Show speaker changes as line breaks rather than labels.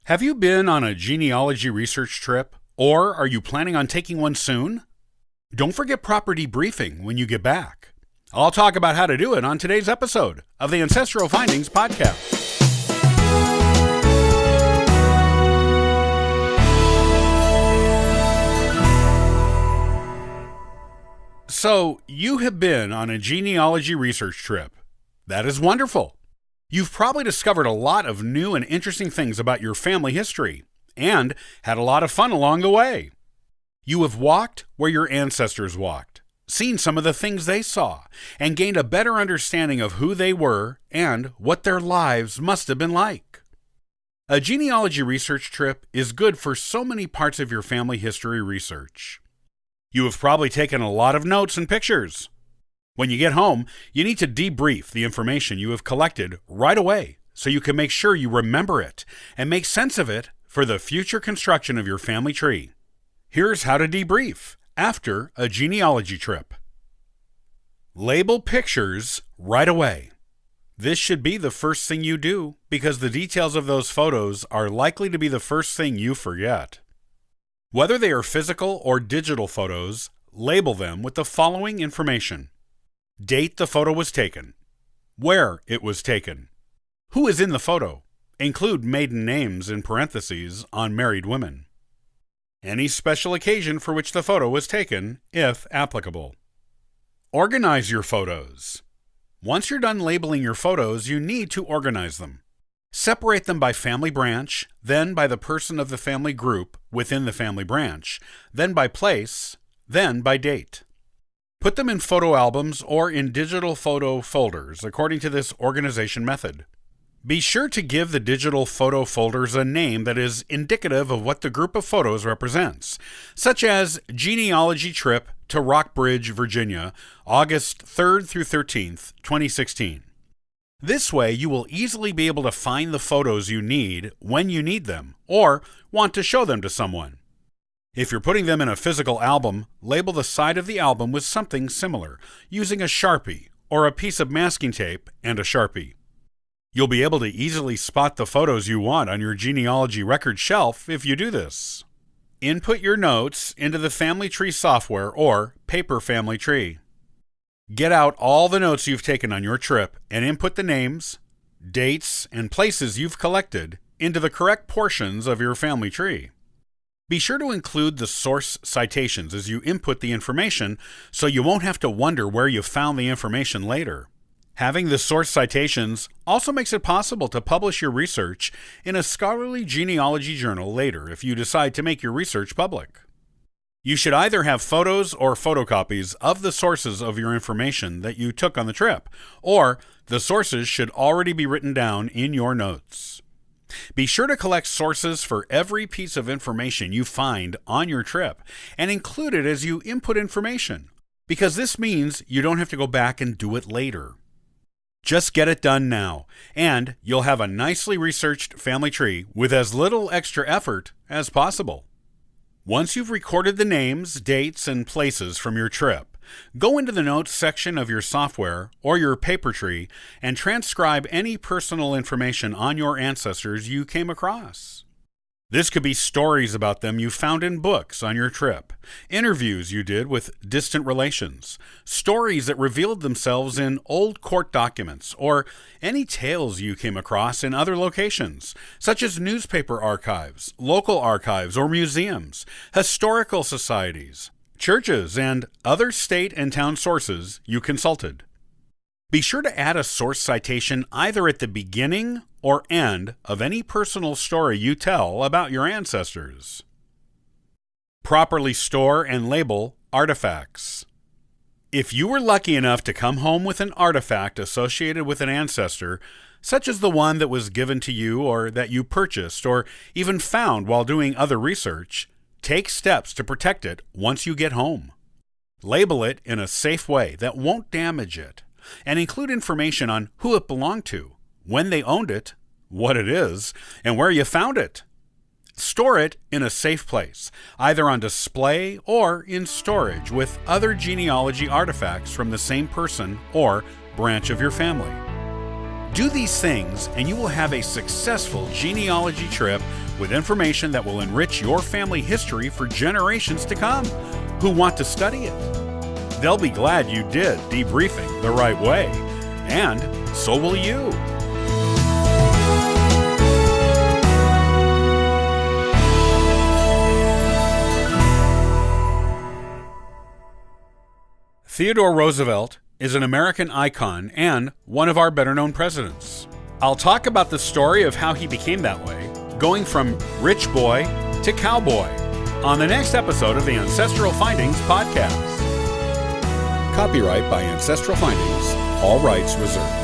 Have you been on a genealogy research trip, or are you planning on taking one soon? Don't forget proper debriefing when you get back. I'll talk about how to do it on today's episode of the Ancestral Findings Podcast. So, you have been on a genealogy research trip. That is wonderful. You've probably discovered a lot of new and interesting things about your family history, and had a lot of fun along the way. You have walked where your ancestors walked, seen some of the things they saw, and gained a better understanding of who they were and what their lives must have been like. A genealogy research trip is good for so many parts of your family history research. You have probably taken a lot of notes and pictures. When you get home, you need to debrief the information you have collected right away so you can make sure you remember it and make sense of it for the future construction of your family tree. Here's how to debrief after a genealogy trip. Label pictures right away. This should be the first thing you do because the details of those photos are likely to be the first thing you forget. Whether they are physical or digital photos, label them with the following information. Date the photo was taken. Where it was taken. Who is in the photo? Include maiden names in parentheses on married women. Any special occasion for which the photo was taken, if applicable. Organize your photos. Once you're done labeling your photos, you need to organize them. Separate them by family branch, then by the person of the family group within the family branch, then by place, then by date. Put them in photo albums or in digital photo folders according to this organization method. Be sure to give the digital photo folders a name that is indicative of what the group of photos represents, such as Genealogy Trip to Rockbridge, Virginia, August 3rd through 13th, 2016. This way, you will easily be able to find the photos you need when you need them or want to show them to someone. If you're putting them in a physical album, label the side of the album with something similar, using a Sharpie or a piece of masking tape and a Sharpie. You'll be able to easily spot the photos you want on your genealogy record shelf if you do this. Input your notes into the Family Tree software or Paper Family Tree. Get out all the notes you've taken on your trip and input the names, dates, and places you've collected into the correct portions of your family tree. Be sure to include the source citations as you input the information so you won't have to wonder where you found the information later. Having the source citations also makes it possible to publish your research in a scholarly genealogy journal later if you decide to make your research public. You should either have photos or photocopies of the sources of your information that you took on the trip, or the sources should already be written down in your notes. Be sure to collect sources for every piece of information you find on your trip and include it as you input information, because this means you don't have to go back and do it later. Just get it done now, and you'll have a nicely researched family tree with as little extra effort as possible. Once you've recorded the names, dates, and places from your trip, go into the notes section of your software or your paper tree and transcribe any personal information on your ancestors you came across. This could be stories about them you found in books on your trip, interviews you did with distant relations, stories that revealed themselves in old court documents, or any tales you came across in other locations, such as newspaper archives, local archives or museums, historical societies, churches, and other state and town sources you consulted. Be sure to add a source citation either at the beginning or end of any personal story you tell about your ancestors. Properly store and label artifacts. If you were lucky enough to come home with an artifact associated with an ancestor, such as the one that was given to you or that you purchased or even found while doing other research, take steps to protect it once you get home. Label it in a safe way that won't damage it, and include information on who it belonged to, when they owned it, what it is, and where you found it. Store it in a safe place, either on display or in storage with other genealogy artifacts from the same person or branch of your family. Do these things and you will have a successful genealogy trip with information that will enrich your family history for generations to come who want to study it. They'll be glad you did debriefing the right way, and so will you. Theodore Roosevelt is an American icon and one of our better-known presidents. I'll talk about the story of how he became that way, going from rich boy to cowboy, on the next episode of the Ancestral Findings podcast. Copyright by Ancestral Findings, all rights reserved.